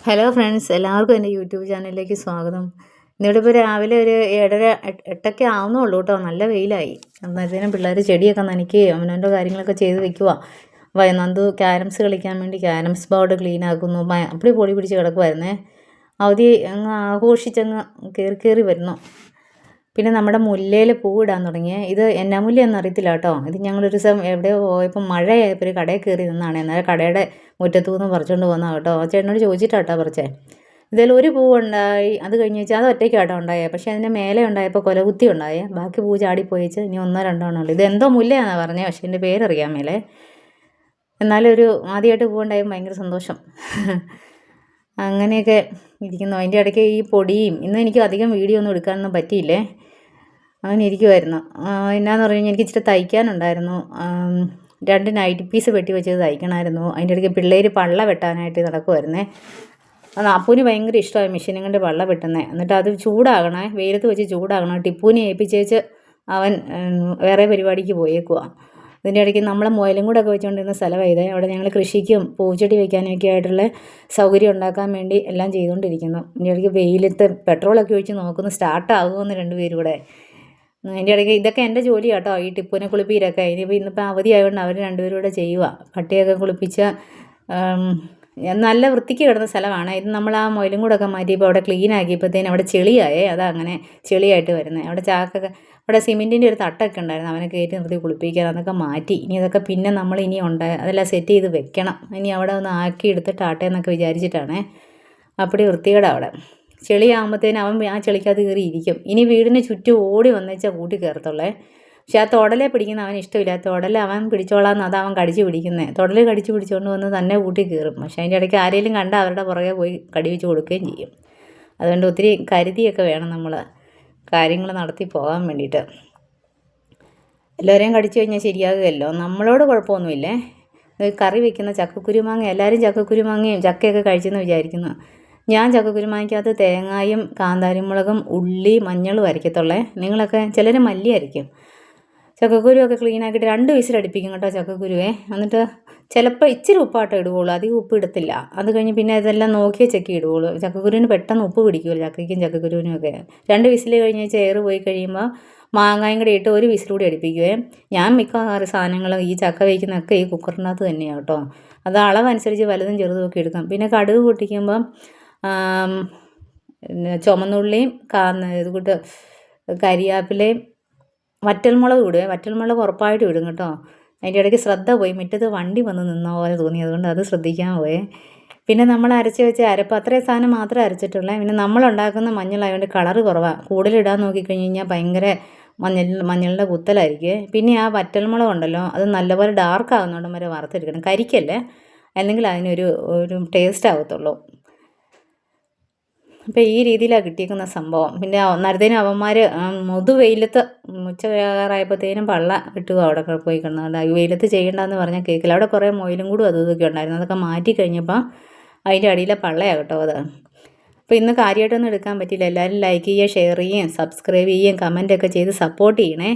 Hello friends, എല്ലാവർക്കും എൻ്റെ YouTube ചാനലിലേക്ക് സ്വാഗതം. ഇന്നിവിടെ ഇപ്പോൾ രാവിലെ ഒരു 7:30 8:00 ആവുന്നുള്ളൂ കേട്ടോ. നല്ല വെയിലായി. അന്നേരത്തേനും പിള്ളേർ ചെടിയൊക്കെ നനയ്ക്കുകയും അവനവൻ്റെ കാര്യങ്ങളൊക്കെ ചെയ്ത് വെക്കുക. നന്ദു ക്യാരംസ് കളിക്കാൻ വേണ്ടി ക്യാരംസ് ബോർഡ് ക്ലീൻ ആക്കുന്നു. അപ്പടി പൊടി പിടിച്ച് കിടക്കുമായിരുന്നേ. അവധി അങ്ങ് ആഘോഷിച്ചങ്ങ് കയറി വരുന്നു. പിന്നെ നമ്മുടെ മുല്ലയിൽ പൂവിടാൻ തുടങ്ങിയേ. ഇത് എന്നാ മുല്ലയെന്ന് അറിയത്തില്ല കേട്ടോ. ഇത് ഞങ്ങളൊരു ദിവസം എവിടെയോ പോയപ്പോൾ മഴയായപ്പോൾ ഒരു കടയിൽ കയറി നിന്നാണ്. എന്നാൽ കടയുടെ മുറ്റത്തു നിന്ന് പറിച്ചുകൊണ്ട് വന്നാൽ കേട്ടോ. ചേട്ടനോട് ചോദിച്ചിട്ടാട്ടോ പറിച്ചേ. ഇതിൽ ഒരു പൂവുണ്ടായി. അത് കഴിഞ്ഞ് വെച്ചാൽ അത് ഒറ്റയ്ക്കാട്ടോ ഉണ്ടായേ. പക്ഷേ അതിൻ്റെ മേലെ ഉണ്ടായപ്പോൾ കൊലകുത്തി ഉണ്ടായേ. ബാക്കി പൂ ചാടിപ്പോയിച്ച് ഇനി ഒന്നോ രണ്ടോ ഉള്ളൂ. ഇത് എന്തോ മുല്ലയാണെന്നാണ് പറഞ്ഞത്. പക്ഷേ എൻ്റെ പേരറിയാൻ മേലേ. എന്നാലും ഒരു ആദ്യമായിട്ട് പൂവുണ്ടായപ്പോൾ ഭയങ്കര സന്തോഷം. അങ്ങനെയൊക്കെ ഇരിക്കുന്നു. അതിൻ്റെ ഇടയ്ക്ക് ഈ പൊടിയും ഇന്ന് എനിക്ക് അധികം വീഡിയോ ഒന്നും എടുക്കാനൊന്നും പറ്റിയില്ലേ. അങ്ങനെ ഇരിക്കുമായിരുന്നു. എന്നാന്ന് പറഞ്ഞു കഴിഞ്ഞാൽ എനിക്ക് ഇച്ചിരി തയ്ക്കാനുണ്ടായിരുന്നു. 2 നൈറ്റ് പീസ് വെട്ടി വെച്ചത് തയ്ക്കണമായിരുന്നു. അതിൻ്റെ ഇടയ്ക്ക് പിള്ളേർ പള്ള വെട്ടാനായിട്ട് നടക്കുമായിരുന്നേ. അത് അപ്പൂന് ഭയങ്കര ഇഷ്ടമായി മെഷീനും കൊണ്ട് പള്ള വെട്ടുന്നത്. എന്നിട്ട് അത് ചൂടാകണേ, വെയിലത്ത് വെച്ച് ചൂടാകണം. ടിപ്പൂനെ ഏൽപ്പിച്ചേച്ച് അവൻ വേറെ പരിപാടിക്ക് പോയേക്കുവാ. ഇതിൻ്റെ ഇടയ്ക്ക് നമ്മളെ മുയലും കൂടെ ഒക്കെ വെച്ചുകൊണ്ടിരുന്ന സ്ഥലമായത്. അവിടെ ഞങ്ങൾ കൃഷിക്കും പൂച്ചെടി വയ്ക്കാനും ഒക്കെ ആയിട്ടുള്ള സൗകര്യം ഉണ്ടാക്കാൻ വേണ്ടി എല്ലാം ചെയ്തുകൊണ്ടിരിക്കുന്നു. ഇതിൻ്റെ ഇടയ്ക്ക് വെയിലത്ത് പെട്രോളൊക്കെ ഒഴിച്ച് നോക്കുന്നു സ്റ്റാർട്ടാകുമെന്ന് 2 പേരും കൂടെ. അതിൻ്റെ ഇടയ്ക്ക് ഇതൊക്കെ എൻ്റെ ജോലി കേട്ടോ. ഈ ടിപ്പൂനെ കുളിപ്പീരൊക്കെ ഇന്നിപ്പോൾ അവധി ആയതുകൊണ്ട് അവർ 2 പേരും കൂടെ ചെയ്യുക. പട്ടിയൊക്കെ കുളിപ്പിച്ച് നല്ല വൃത്തിക്ക് കിടന്ന സ്ഥലമാണ്. ഇത് നമ്മൾ ആ മുയലും കൂടെ ഒക്കെ മാറ്റിയപ്പോൾ അവിടെ ക്ലീൻ ആക്കിയപ്പോഴത്തേനും അവിടെ ചെളിയായേ. അതങ്ങനെ ചെളിയായിട്ട് വരുന്നത്. അവിടെ ചാക്കൊക്കെ അവിടെ സിമെൻറ്റിൻ്റെ ഒരു തട്ടൊക്കെ ഉണ്ടായിരുന്നു. അവനെ കയറ്റി നിർത്തി കുളിപ്പിക്കാൻ. അതൊക്കെ മാറ്റി. ഇനി അതൊക്കെ പിന്നെ നമ്മൾ ഇനി അതെല്ലാം സെറ്റ് ചെയ്ത് വെക്കണം. ഇനി അവിടെ ഒന്ന് ആക്കി എടുത്തിട്ട് ആട്ടേന്നൊക്കെ വിചാരിച്ചിട്ടാണേ. അപ്പടി വൃത്തികേടാണ് അവിടെ. ചെളിയാകുമ്പോഴത്തേനും അവൻ ആ ചെളിക്കകത്ത് കയറി ഇരിക്കും. ഇനി വീടിന് ചുറ്റും ഓടി വന്നേച്ചാൽ കൂട്ടി കയറത്തുള്ളേ. പക്ഷേ ആ തൊടലെ പിടിക്കുന്ന അവന് ഇഷ്ടമില്ല. തൊടൽ അവൻ പിടിച്ചോളാമെന്ന് അതവൻ കടിച്ച് പിടിക്കുന്നത്. തൊടൽ കടിച്ച് പിടിച്ചുകൊണ്ട് വന്ന് തന്നെ കൂട്ടി കയറും. പക്ഷേ അതിൻ്റെ ഇടയ്ക്ക് ആരെങ്കിലും കണ്ടാൽ അവരുടെ പുറകെ പോയി കടിവെച്ച് കൊടുക്കുകയും ചെയ്യും. അതുകൊണ്ട് ഒത്തിരി കരുതിയൊക്കെ വേണം നമ്മൾ കാര്യങ്ങൾ നടത്തി പോകാൻ വേണ്ടിയിട്ട്. എല്ലാവരെയും കടിച്ചു കഴിഞ്ഞാൽ ശരിയാകുമല്ലോ. നമ്മളോട് കുഴപ്പമൊന്നുമില്ലേ. കറി വയ്ക്കുന്ന ചക്കക്കുരുമാങ്ങ, എല്ലാവരും ചക്കക്കുരുമാങ്ങയും ചക്കയൊക്കെ കഴിച്ചെന്ന് വിചാരിക്കുന്നു. ഞാൻ ചക്കക്കുരുമാങ്ങയ്ക്കകത്ത് തേങ്ങായും കാന്താരിമുളകും ഉള്ളി മഞ്ഞളും അരയ്ക്കത്തുള്ളേ. നിങ്ങളൊക്കെ ചിലർ മല്ലി അരയ്ക്കും. ചക്കക്കുരുവൊക്കെ ക്ലീൻ ആക്കിയിട്ട് 2 വിസിലടുപ്പിക്കും കേട്ടോ ചക്കക്കുരുവേ. എന്നിട്ട് ചിലപ്പോൾ ഇച്ചിരി ഉപ്പാട്ടോ ഇടുകയുള്ളൂ, അധികം ഉപ്പ് ഇടത്തില്ല. അത് കഴിഞ്ഞ് പിന്നെ ഇതെല്ലാം നോക്കിയേ ചെക്കി ഇടുകയുള്ളൂ. ചക്കക്കുരുവിന് പെട്ടെന്ന് ഉപ്പ് പിടിക്കുമല്ലോ, ചക്കയ്ക്കും ചക്കക്കുരുവിനും ഒക്കെ. 2 വിസിൽ കഴിഞ്ഞ് ചേറ് പോയി കഴിയുമ്പോൾ മാങ്ങായും കൂടി ഇട്ട് 1 വിസിൽ കൂടി അടുപ്പിക്കുവേ. ഞാൻ മിക്കവാറും സാധനങ്ങൾ ഈ ചക്ക വയ്ക്കുന്നതൊക്കെ ഈ കുക്കറിനകത്ത് തന്നെയാണ് കേട്ടോ. അത് അളവനുസരിച്ച് വലുതും ചെറുതും ഒക്കെ എടുക്കാം. പിന്നെ കടുക് പൊട്ടിക്കുമ്പം ചുമന്നുള്ളിയും ഇത് കൂട്ട് കരിയാപ്പിലയും വറ്റൽമുളക് ഇടുവേ. വറ്റൽമുളക് ഉറപ്പായിട്ടും ഇടും കേട്ടോ. അതിൻ്റെ ഇടയ്ക്ക് ശ്രദ്ധ പോയി, മുറ്റത്ത് വണ്ടി വന്ന് നിന്ന പോലെ തോന്നി. അതുകൊണ്ട് അത് ശ്രദ്ധിക്കാൻ പോയേ. പിന്നെ നമ്മൾ അരച്ച് വെച്ച് അരപ്പ് അത്രയും സാധനം മാത്രമേ അരച്ചിട്ടുള്ളൂ. പിന്നെ നമ്മളുണ്ടാക്കുന്ന മഞ്ഞളായതുകൊണ്ട് കളറ് കുറവാണ്. കൂടുതലിടാൻ നോക്കിക്കഴിഞ്ഞ് കഴിഞ്ഞാൽ ഭയങ്കര മഞ്ഞളുടെ കുത്തലായിരിക്കും. പിന്നെ ആ വറ്റൽമുളക് ഉണ്ടല്ലോ, അത് നല്ലപോലെ ഡാർക്ക് ആകുന്നോണ്ടും വരെ വറുത്തെടുക്കണം. കരിക്കല്ലേ, അല്ലെങ്കിൽ അതിനൊരു ടേസ്റ്റ് ആകത്തുള്ളൂ. അപ്പോൾ ഈ രീതിയിലാണ് കിട്ടിയിരിക്കുന്ന സംഭവം. പിന്നെ അന്നേരത്തേനും അവന്മാർ വെയിലത്ത് ഉച്ചയാറായപ്പോഴത്തേനും പള്ള ഇട്ടുക അവിടെ പോയി കിടന്നുകൊണ്ട്. ഈ വെയിലത്ത് ചെയ്യേണ്ടതെന്ന് പറഞ്ഞാൽ കേൾക്കില്ല. അവിടെ കുറേ മുയലും കൂടി അതും ഇതൊക്കെ ഉണ്ടായിരുന്നു. അതൊക്കെ മാറ്റി കഴിഞ്ഞപ്പോൾ അതിൻ്റെ അടിയിലെ പള്ളയാണ് കേട്ടോ അത്. അപ്പോൾ ഇന്ന് കാര്യമായിട്ടൊന്നും എടുക്കാൻ പറ്റില്ല. എല്ലാവരും ലൈക്ക് ചെയ്യുക, ഷെയർ ചെയ്യുകയും സബ്സ്ക്രൈബ് ചെയ്യുകയും കമൻറ്റൊക്കെ ചെയ്ത് സപ്പോർട്ട് ചെയ്യണേ.